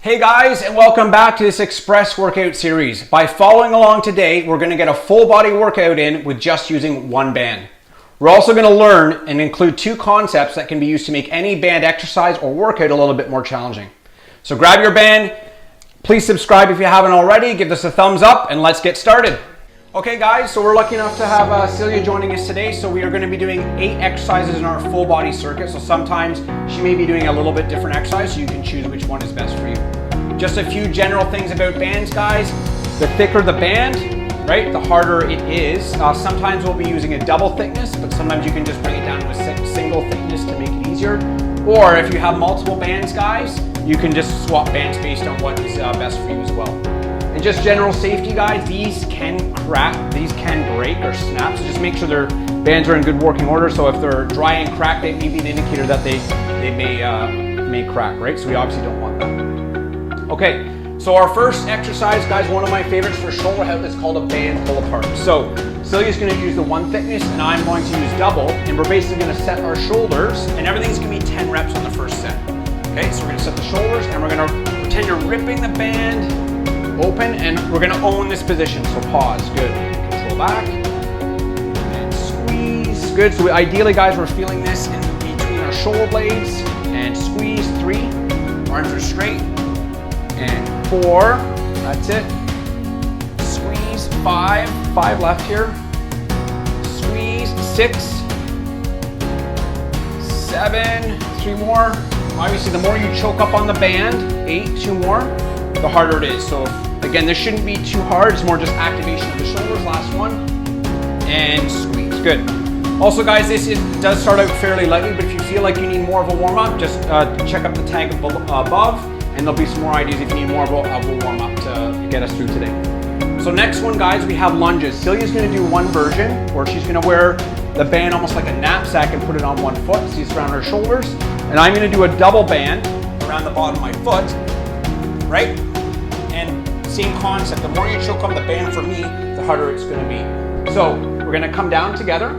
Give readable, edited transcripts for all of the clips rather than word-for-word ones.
Hey guys, and welcome back to this express workout series. By following along today, we're going to get a full body workout in with just using one band. We're also going to learn and include two concepts that can be used to make any band exercise or workout a little bit more challenging. So grab your band, please subscribe if you haven't already, give us a thumbs up, and let's get started. Okay guys, so we're lucky enough to have Celia joining us today. So we are going to be doing 8 exercises in our full body circuit. So sometimes she may be doing a little bit different exercise, so you can choose which one is best for you. Just a few general things about bands, guys. The thicker the band, right, the harder it is. Sometimes we'll be using a double thickness, but sometimes you can just bring it down to a single thickness to make it easier. Or if you have multiple bands, guys, you can just swap bands based on what is best for you as well. And just general safety, guys, these can crack, these can break or snap, so just make sure their bands are in good working order. So if they're dry and cracked, they may be an indicator that they may crack, right? So we obviously don't want that. Okay, so our first exercise, guys, one of my favorites for shoulder health is called a band pull apart. So Celia's going to use the 1 thickness and I'm going to use double, and we're basically going to set our shoulders, and everything's going to be 10 reps on the first set. Okay, so we're going to set the shoulders and we're going to pretend you're ripping the band open, and we're going to own this position. So pause, good. Control back and squeeze, good. So ideally, guys, we're feeling this in between our shoulder blades, and squeeze. 3, arms are straight, and 4, that's it. Squeeze. 5 left here. Squeeze. 6, 7, 3 more. Obviously, the more you choke up on the band, 8, 2 more, the harder it is. So again, this shouldn't be too hard. It's more just activation of the shoulders. Last one, and squeeze. Good. Also, guys, this does start out fairly lightly, but if you feel like you need more of a warm-up, just check up the tag above, and there'll be some more ideas if you need more of a warm-up to get us through today. So next one, guys, we have lunges. Celia's going to do one version where she's going to wear the band almost like a knapsack and put it on one foot, so it's around her shoulders, and I'm going to do a double band around the bottom of my foot, right? And same concept, the more you choke on the band for me, the harder it's going to be. So we're going to come down together.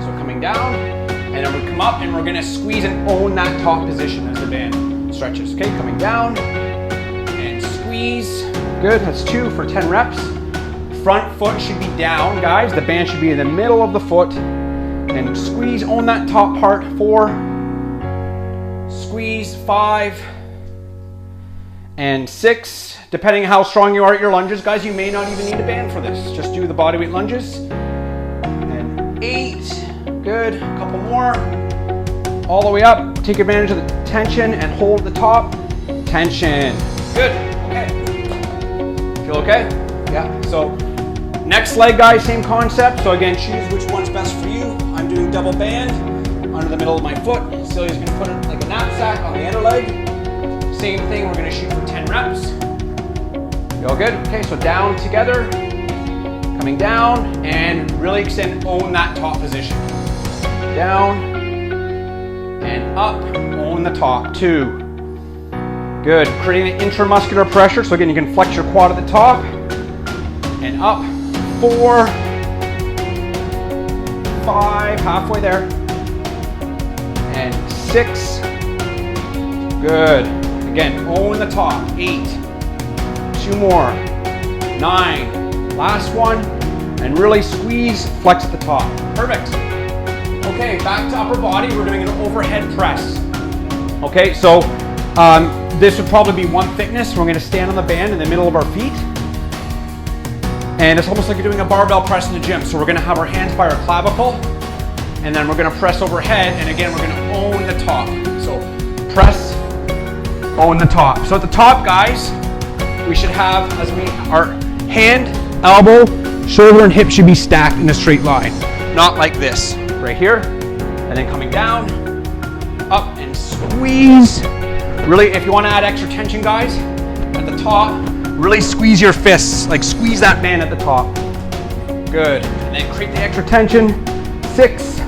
So coming down, and then we come up and we're going to squeeze and own that top position as the band stretches. Okay, coming down and squeeze. Good, that's 2 for 10 reps. Front foot should be down, guys. The band should be in the middle of the foot. And squeeze, own that top part. 4, squeeze. 5, and 6. Depending on how strong you are at your lunges, guys, you may not even need a band for this. Just do the bodyweight lunges. And 8, good, a couple more. All the way up, take advantage of the tension and hold the top. Tension, good, okay. Feel okay? Yeah, so next leg, guys, same concept. So again, choose which one's best for you. I'm doing double band under the middle of my foot. Celia's gonna put it like a knapsack on the other leg. Same thing, we're gonna shoot for 10 reps. Feel good? Okay, so down together, coming down, and really extend, own that top position. Down, and up, own the top. 2. Good, creating the intramuscular pressure, so again, you can flex your quad at the top, and up. 4, 5, halfway there, and 6, good. Again, own the top. 8, 2 more, 9, last one, and really squeeze, flex at the top. Perfect. Okay, back to upper body. We're doing an overhead press. Okay, so this would probably be 1 thickness. We're going to stand on the band in the middle of our feet, and it's almost like you're doing a barbell press in the gym. So we're going to have our hands by our clavicle, and then we're going to press overhead, and again, we're going to own the top. So press, own the top. So at the top, guys, we should have, our hand, elbow, shoulder, and hip should be stacked in a straight line. Not like this, right here. And then coming down, up, and squeeze. Really, if you want to add extra tension, guys, at the top, really squeeze your fists, like squeeze that band at the top. Good, and then create the extra tension. 6,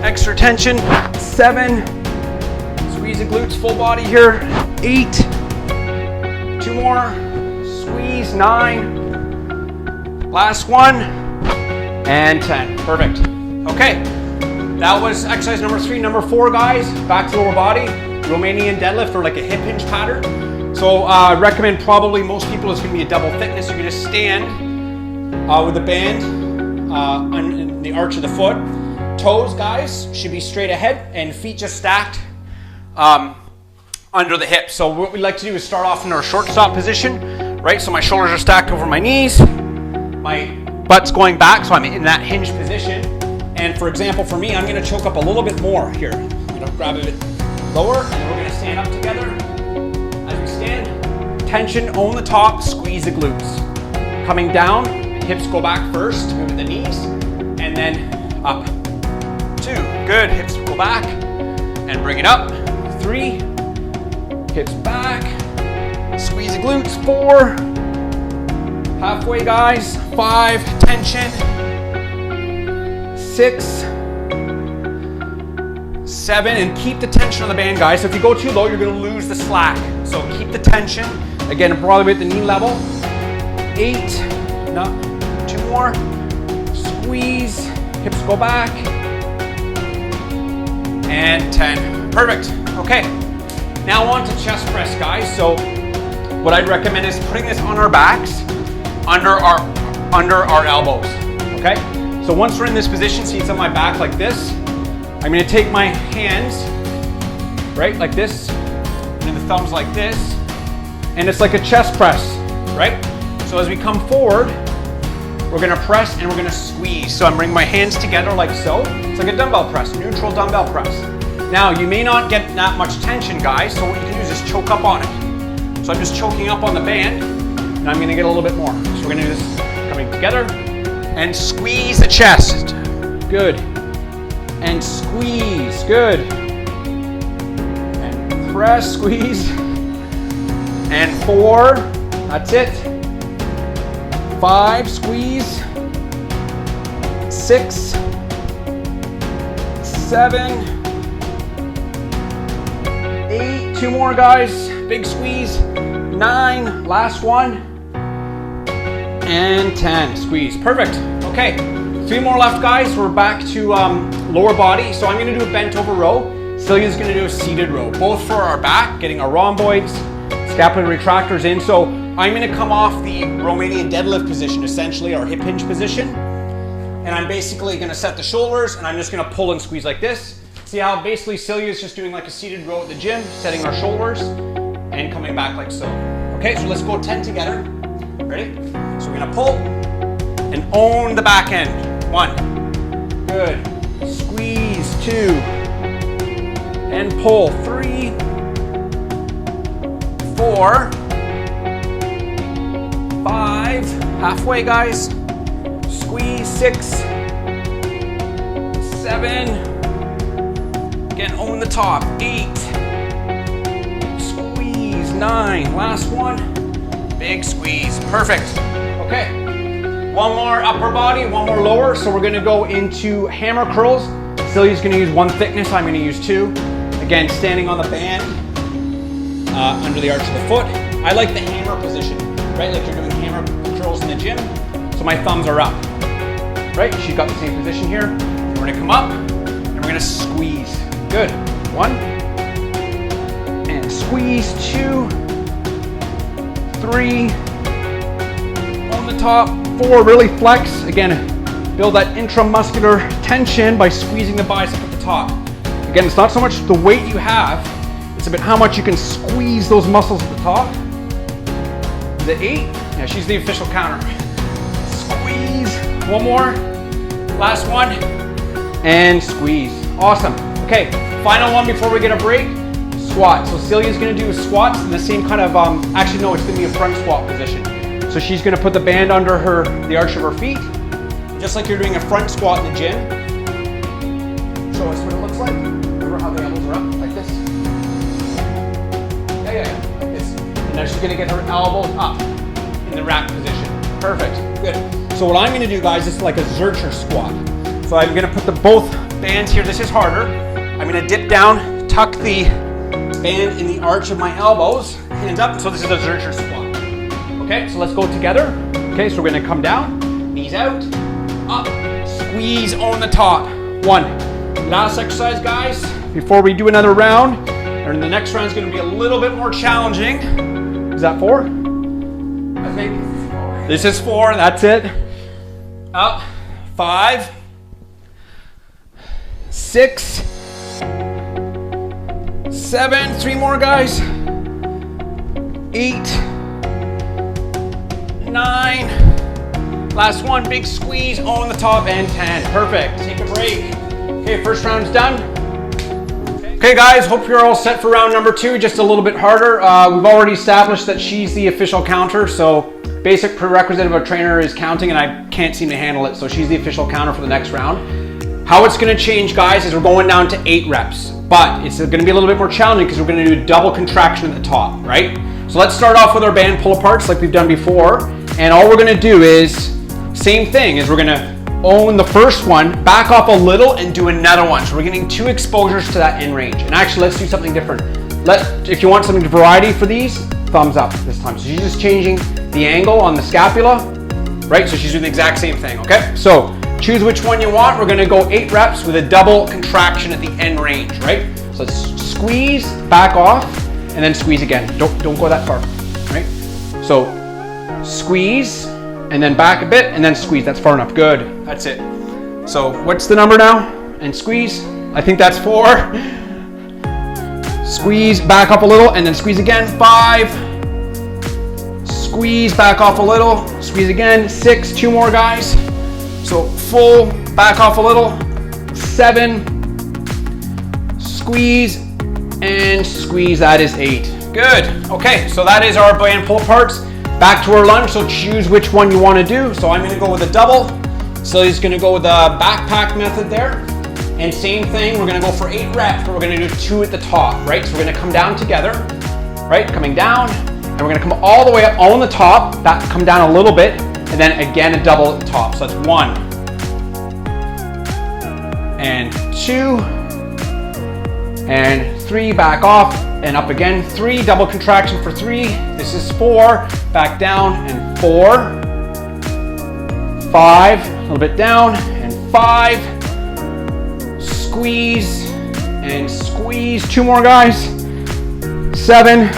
extra tension. 7, squeeze the glutes, full body here. 8, 2 more, squeeze. 9, last one, and 10. Perfect. Okay, that was exercise number 3. Number 4, guys, back to lower body, Romanian deadlift, or like a hip hinge pattern. So I recommend probably most people it's going to be a double thickness. You're going to stand with the band on the arch of the foot. Toes, guys, should be straight ahead and feet just stacked under the hips. So what we like to do is start off in our shortstop position, right? So my shoulders are stacked over my knees, my butt's going back, so I'm in that hinge position. And for example, for me, I'm going to choke up a little bit more here. I'm going to grab a bit lower, and then we're going to stand up together. As we stand, tension, own the top, squeeze the glutes. Coming down, hips go back first, move the knees, and then up. 2, good, hips go back, and bring it up. 3, hips back, squeeze the glutes. 4, halfway, guys. 5, tension. 6, 7, and keep the tension on the band, guys. So if you go too low, you're going to lose the slack. So keep the tension. Again, probably at the knee level. 8, no, 2 more. Squeeze, hips go back. And 10. Perfect. Okay. Now on to chest press, guys. So what I'd recommend is putting this on our backs, under our elbows. Okay? So once we're in this position, see it's on my back like this, I'm going to take my hands, right, like this, and the thumbs like this, and it's like a chest press, right? So as we come forward, we're going to press and we're going to squeeze. So I'm bringing my hands together like so. It's like a dumbbell press, neutral dumbbell press. Now, you may not get that much tension, guys, so what you can do is just choke up on it. So I'm just choking up on the band, and I'm going to get a little bit more. So we're going to do this coming together. And squeeze the chest. Good. And squeeze. Good. And press, squeeze. And 4. That's it. 5, squeeze. 6. 7. 8. 2 more, guys. Big squeeze. 9. Last one. And 10, squeeze. Perfect. Okay, 3 more left, guys. We're back to lower body. So I'm going to do a bent over row. Celia's going to do a seated row, both for our back, getting our rhomboids, scapular retractors in. So I'm going to come off the Romanian deadlift position, essentially our hip hinge position. And I'm basically going to set the shoulders, and I'm just going to pull and squeeze like this. See how basically Celia is just doing like a seated row at the gym, setting our shoulders and coming back like so. Okay, so let's go 10 together. Ready? So we're going to pull and own the back end. 1. Good. Squeeze. 2. And pull. 3. 4. 5. Halfway, guys. Squeeze. 6. 7. Again, own the top. 8. Squeeze. 9. Last one. Big squeeze. Perfect. Okay. 1 more upper body, 1 more lower. So we're going to go into hammer curls. Celia's going to use 1 thickness. I'm going to use 2. Again, standing on the band under the arch of the foot. I like the hammer position, right? Like you're doing hammer curls in the gym. So my thumbs are up, right? She's got the same position here. We're going to come up and we're going to squeeze. Good. 1. And squeeze. 2. 3, on the top. 4, really flex. Again, build that intramuscular tension by squeezing the bicep at the top. Again, it's not so much the weight you have, it's about how much you can squeeze those muscles at the top. Is it 8? Yeah, she's the official counter. Squeeze. 1 more. Last one. And squeeze. Awesome. Okay, final one before we get a break. Squat. So Celia's going to do squats in the same kind of, actually no, it's going to be a front squat position. So she's going to put the band under the arch of her feet, just like you're doing a front squat in the gym. Show us what it looks like. Remember how the elbows are up, like this? Yeah, like this. And now she's going to get her elbows up in the rack position. Perfect, good. So what I'm going to do, guys, is like a Zercher squat. So I'm going to put both bands here. This is harder. I'm going to dip down, tuck the band in the arch of my elbows, hands up. So this is a Zercher squat. Okay, so let's go together. Okay, so we're going to come down, knees out, up, squeeze on the top. 1. Last exercise, guys, before we do another round. And the next round is going to be a little bit more challenging. Is that 4? I think. This is 4, that's it. Up. 5. 6. 7. 3 more, guys. 8. 9. Last one, big squeeze on the top, and 10. Perfect. Take a break. Okay, first round's done. Okay guys, hope you're all set for round number 2, just a little bit harder. We've already established that she's the official counter, so basic prerequisite of a trainer is counting, and I can't seem to handle it, so she's the official counter for the next round. How it's gonna change, guys, is we're going down to 8 reps, but it's gonna be a little bit more challenging because we're gonna do double contraction at the top, right? So let's start off with our band pull-aparts like we've done before, and all we're gonna do is, same thing, is we're gonna own the first one, back off a little, and do another one. So we're getting 2 exposures to that in range. And actually, let's do something different. If you want something variety for these, thumbs up this time. So she's just changing the angle on the scapula, right? So she's doing the exact same thing, okay? So choose which one you want. We're gonna go 8 reps with a double contraction at the end range, right? So let's squeeze, back off, and then squeeze again. Don't go that far, right? So squeeze, and then back a bit, and then squeeze. That's far enough. Good. That's it. So what's the number now? And squeeze. I think that's 4. Squeeze, back up a little, and then squeeze again. 5. Squeeze, back off a little. Squeeze again. 6. 2 more, guys. So full, back off a little. 7. Squeeze, and squeeze. That is 8. Good. Okay, so that is our band pull-aparts. Back to our lunge, so choose which one you want to do. So I'm going to go with a double. So he's going to go with the backpack method there. And same thing, we're going to go for 8 reps, but we're going to do 2 at the top, right? So we're going to come down together, right? Coming down, and we're going to come all the way up on the top, that come down a little bit, and then again a double at the top. So that's 1 and 2 and 3, back off and up again. 3, double contraction for 3. This is 4, back down, and 4, 5, a little bit down, and 5, squeeze, and squeeze. 2 more, guys. 7,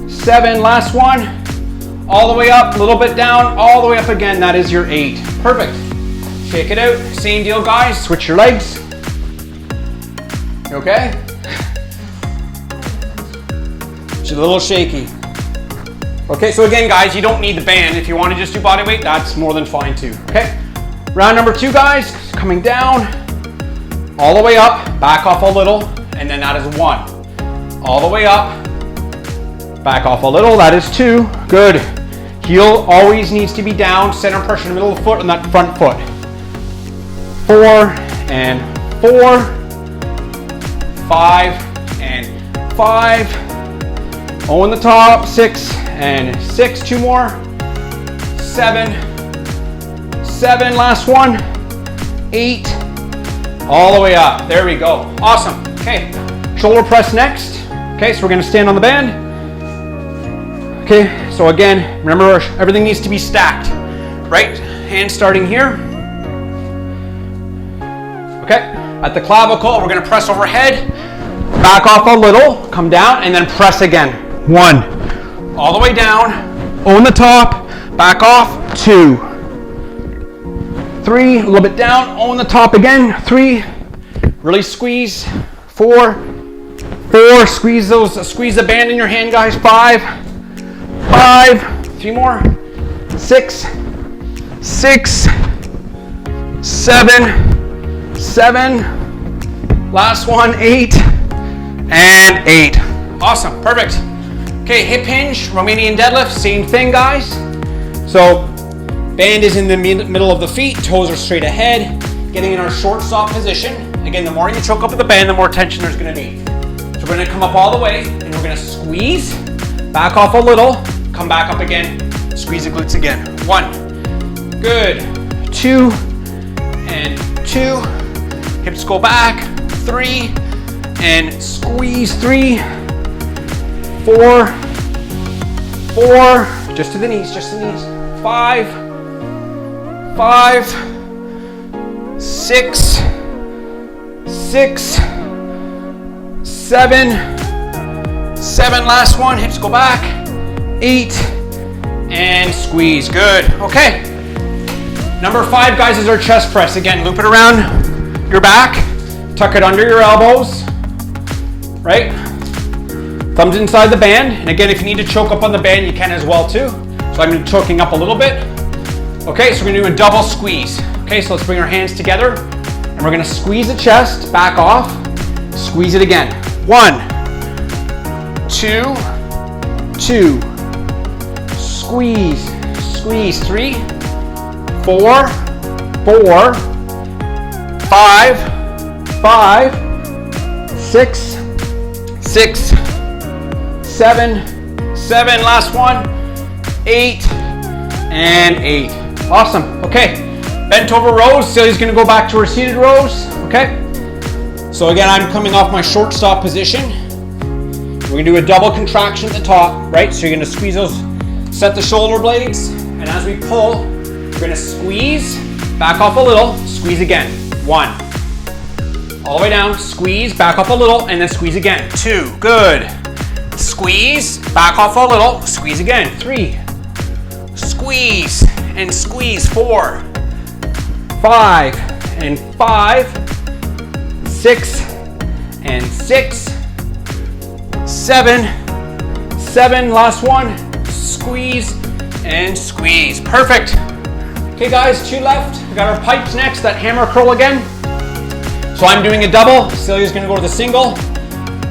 7, last one, all the way up, a little bit down, all the way up again. That is your 8. Perfect. Shake it out. Same deal, guys. Switch your legs. You okay? She's a little shaky. Okay, so again, guys, you don't need the band. If you want to just do body weight, that's more than fine too. Okay, round number 2, guys. Coming down, all the way up, back off a little, and then that is 1. All the way up, back off a little, that is 2. Good. Heel always needs to be down, center pressure in the middle of the foot on that front foot. 4 and 4, 5 and 5. On the top, 6 and 6. 2 more. 7, 7. Last one. 8. All the way up. There we go. Awesome. Okay. Shoulder press next. Okay, so we're going to stand on the band. Okay, so again, remember everything needs to be stacked. Right? Hand starting here. Okay. At the clavicle, we're going to press overhead. Back off a little. Come down and then press again. 1, all the way down, on the top, back off, 2, 3, a little bit down, on the top again, 3, really squeeze, 4, squeeze the band in your hand, guys, 5, 3 more, 6, 7, last one, 8, and 8. Awesome, perfect. Okay, hip hinge, Romanian deadlift, same thing, guys. So band is in the middle of the feet, toes are straight ahead, getting in our short stop position. Again, the more you choke up with the band, the more tension there's going to be. So we're going to come up all the way, and we're going to squeeze, back off a little, come back up again, squeeze the glutes again. 1, good, 2 and 2, hips go back, 3 and squeeze, 3, 4, just to the knees, 5, 6, 7, last one, hips go back, 8, and squeeze. Good. Okay. Number 5, guys, is our chest press. Again, loop it around your back, tuck it under your elbows, right? Thumbs inside the band. And again, if you need to choke up on the band, you can as well too. So I'm choking up a little bit. Okay, so we're gonna do a double squeeze. Okay, so let's bring our hands together and we're gonna squeeze the chest, back off, squeeze it again. 1, 2, 2, squeeze, squeeze. 3, 4, 4, 5, 5, 6, 6, 7, 7, last one, 8, and 8. Awesome. Okay, bent over rows. Celia's gonna go back to her seated rows. Okay, so again, I'm coming off my short stop position. We're gonna do a double contraction at the top, right? So you're gonna squeeze those, set the shoulder blades, and as we pull, we're gonna squeeze, back off a little, squeeze again. 1, all the way down, squeeze, back off a little, and then squeeze again. 2, good. Squeeze, back off a little, squeeze again. 3, squeeze, and squeeze. 4, 5, and 5, 6, and 6, 7, 7, last one, squeeze, and squeeze. Perfect. Okay guys, 2 left. We got our pipes next, that hammer curl again. So I'm doing a double, Celia's gonna go to the single.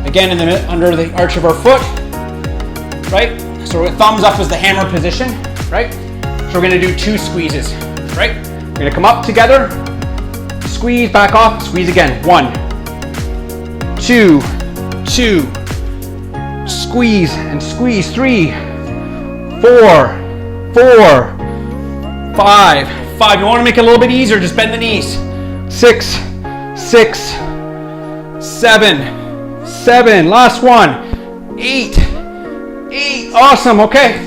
Again, under the arch of our foot, right? So thumbs up is the hammer position, right? So we're gonna do 2 squeezes, right? We're gonna come up together, squeeze, back off, squeeze again. 1, 2, 2, squeeze and squeeze. 3, 4, 4, 5, 5. You wanna make it a little bit easier, just bend the knees. 6, 6, 7, 7, last one, 8, 8, awesome. Okay,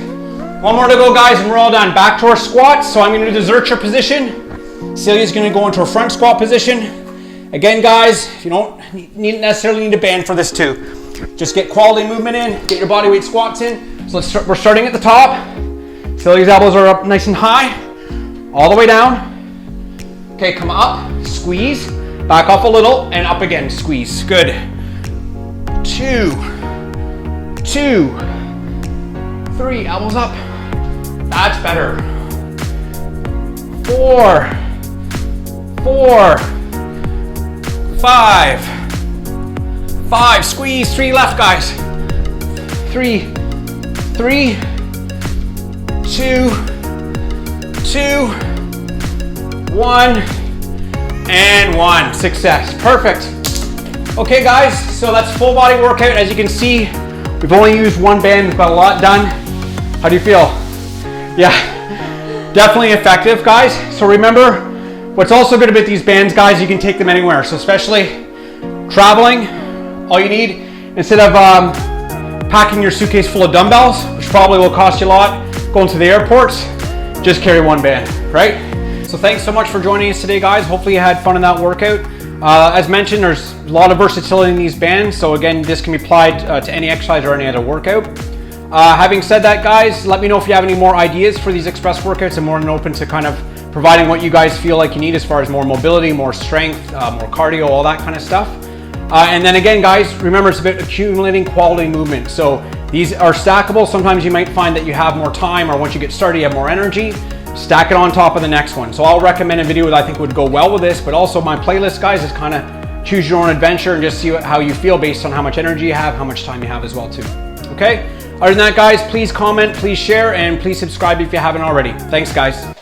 one more to go guys and we're all done. Back to our squats. So I'm going to do the Zercher position. Celia's going to go into her front squat position. Again guys, you don't necessarily need a band for this too. Just get quality movement in, get your body weight squats in. So we're starting at the top. Celia's elbows are up nice and high, all the way down. Okay, come up, squeeze, back off a little, and up again, squeeze. Good. 2, 2, 3, elbows up. That's better. 4, 4, 5, 5, squeeze. 3 left, guys. 3, 3, 2, 2, 1, and 1. Success. Perfect. Okay guys, so that's full body workout. As you can see, we've only used 1 band, we've got a lot done. How do you feel? Yeah, definitely effective guys. So remember, what's also good about these bands guys, you can take them anywhere. So especially traveling, all you need, instead of packing your suitcase full of dumbbells, which probably will cost you a lot, going to the airports, just carry 1 band, right? So thanks so much for joining us today guys. Hopefully you had fun in that workout. As mentioned, there's a lot of versatility in these bands. So again, this can be applied to any exercise or any other workout. Having said that guys, let me know if you have any more ideas for these express workouts. I'm more than open to kind of providing what you guys feel like you need as far as more mobility, more strength, more cardio, all that kind of stuff. And then again guys, remember it's about accumulating quality movement. So these are stackable. Sometimes you might find that you have more time, or once you get started you have more energy. Stack it on top of the next one. So I'll recommend a video that I think would go well with this, but also my playlist guys is kind of choose your own adventure and just see how you feel based on how much energy you have, how much time you have as well too. Okay, other than that guys, please comment, please share, and please subscribe if you haven't already. Thanks guys.